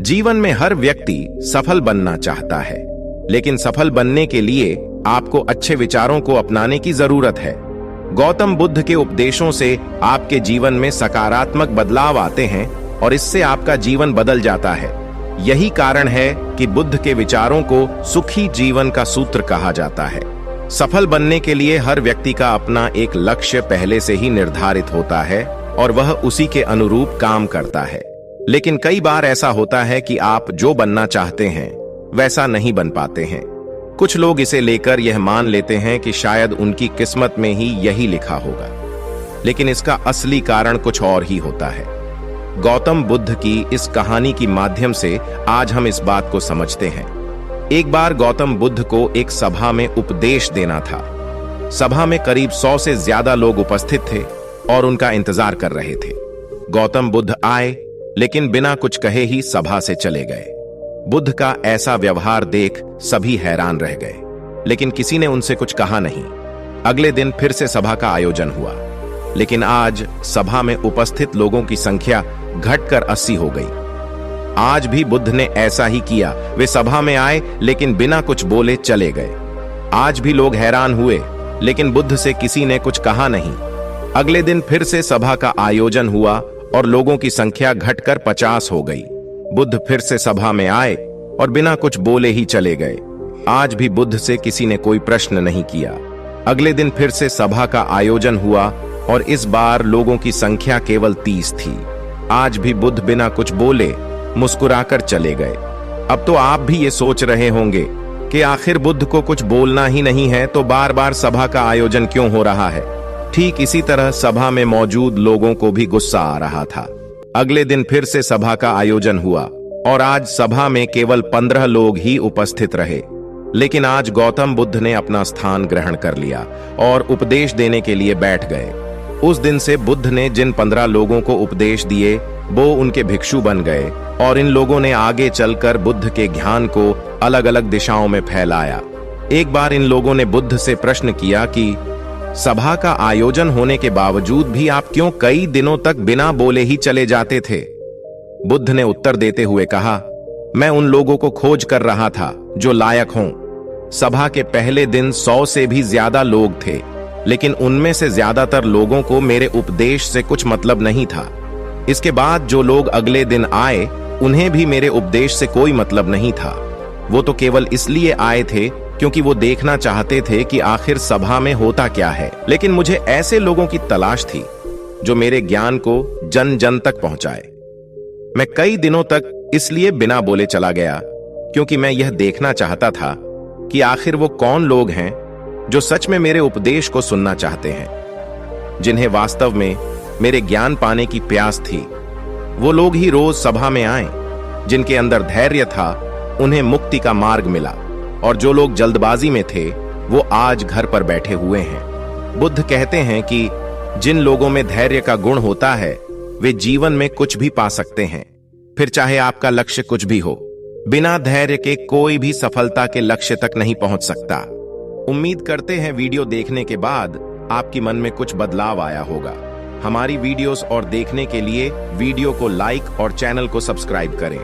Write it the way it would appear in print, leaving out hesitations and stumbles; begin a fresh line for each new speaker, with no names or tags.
जीवन में हर व्यक्ति सफल बनना चाहता है, लेकिन सफल बनने के लिए आपको अच्छे विचारों को अपनाने की जरूरत है। गौतम बुद्ध के उपदेशों से आपके जीवन में सकारात्मक बदलाव आते हैं और इससे आपका जीवन बदल जाता है। यही कारण है कि बुद्ध के विचारों को सुखी जीवन का सूत्र कहा जाता है। सफल बनने के लिए हर व्यक्ति का अपना एक लक्ष्य पहले से ही निर्धारित होता है और वह उसी के अनुरूप काम करता है। लेकिन कई बार ऐसा होता है कि आप जो बनना चाहते हैं वैसा नहीं बन पाते हैं। कुछ लोग इसे लेकर यह मान लेते हैं कि शायद उनकी किस्मत में ही यही लिखा होगा, लेकिन इसका असली कारण कुछ और ही होता है। गौतम बुद्ध की इस कहानी की माध्यम से आज हम इस बात को समझते हैं। एक बार गौतम बुद्ध को एक सभा में उपदेश देना था। सभा में करीब 100 से ज्यादा लोग उपस्थित थे और उनका इंतजार कर रहे थे। गौतम बुद्ध आए, लेकिन बिना कुछ कहे ही सभा से चले गए। बुद्ध का ऐसा व्यवहार देख सभी हैरान रह गए, लेकिन किसी ने उनसे कुछ कहा नहीं। अगले दिन फिर से सभा का आयोजन हुआ, लेकिन आज सभा में उपस्थित लोगों की संख्या घटकर 80 हो गई। आज भी बुद्ध ने ऐसा ही किया। वे सभा में आए, लेकिन बिना कुछ बोले चले गए। आज भी लोग हैरान हुए, लेकिन बुद्ध से किसी ने कुछ कहा नहीं। अगले दिन फिर से सभा का आयोजन हुआ और लोगों की संख्या घटकर 50 हो गई। बुद्ध फिर से सभा में आए और बिना कुछ बोले ही चले गए। आज भी बुद्ध से किसी ने कोई प्रश्न नहीं किया। अगले दिन फिर से सभा का आयोजन हुआ और इस बार लोगों की संख्या केवल 30 थी। आज भी बुद्ध बिना कुछ बोले मुस्कुराकर चले गए। अब तो आप भी ये सोच रहे होंगे कि आखिर बुद्ध को कुछ बोलना ही नहीं है तो बार बार सभा का आयोजन क्यों हो रहा है। ठीक इसी तरह सभा में मौजूद लोगों को भी गुस्सा आ रहा था। अगले दिन फिर से सभा का आयोजन हुआ और आज सभा में केवल 15 लोग ही उपस्थित रहे। लेकिन आज गौतम बुद्ध ने अपना स्थान ग्रहण कर लिया और उपदेश देने के लिए बैठ गए। उस दिन से बुद्ध ने जिन 15 लोगों को उपदेश दिए वो उनके भिक्षु बन गए और इन लोगों ने आगे चलकर बुद्ध के ज्ञान को अलग अलग दिशाओं में फैलाया। एक बार इन लोगों ने बुद्ध से प्रश्न किया कि सभा का आयोजन होने के बावजूद भी आप क्यों कई दिनों तक बिना बोले ही चले जाते थे। बुद्ध ने उत्तर देते हुए कहा, मैं उन लोगों को खोज कर रहा था जो लायक हों। सभा के पहले दिन 100 से भी ज्यादा लोग थे, लेकिन उनमें से ज्यादातर लोगों को मेरे उपदेश से कुछ मतलब नहीं था। इसके बाद जो लोग अगले दिन आए उन्हें भी मेरे उपदेश से कोई मतलब नहीं था। वो तो केवल इसलिए आए थे क्योंकि वो देखना चाहते थे कि आखिर सभा में होता क्या है। लेकिन मुझे ऐसे लोगों की तलाश थी जो मेरे ज्ञान को जन जन तक पहुंचाए। मैं कई दिनों तक इसलिए बिना बोले चला गया क्योंकि मैं यह देखना चाहता था कि आखिर वो कौन लोग हैं जो सच में मेरे उपदेश को सुनना चाहते हैं, जिन्हें वास्तव में मेरे ज्ञान पाने की प्यास थी। वो लोग ही रोज सभा में आए। जिनके अंदर धैर्य था उन्हें मुक्ति का मार्ग मिला, और जो लोग जल्दबाजी में थे वो आज घर पर बैठे हुए हैं। बुद्ध कहते हैं कि जिन लोगों में धैर्य का गुण होता है वे जीवन में कुछ भी पा सकते हैं, फिर चाहे आपका लक्ष्य कुछ भी हो। बिना धैर्य के कोई भी सफलता के लक्ष्य तक नहीं पहुंच सकता। उम्मीद करते हैं वीडियो देखने के बाद आपकी मन में कुछ बदलाव आया होगा। हमारी वीडियोस और देखने के लिए वीडियो को लाइक और चैनल को सब्सक्राइब करें।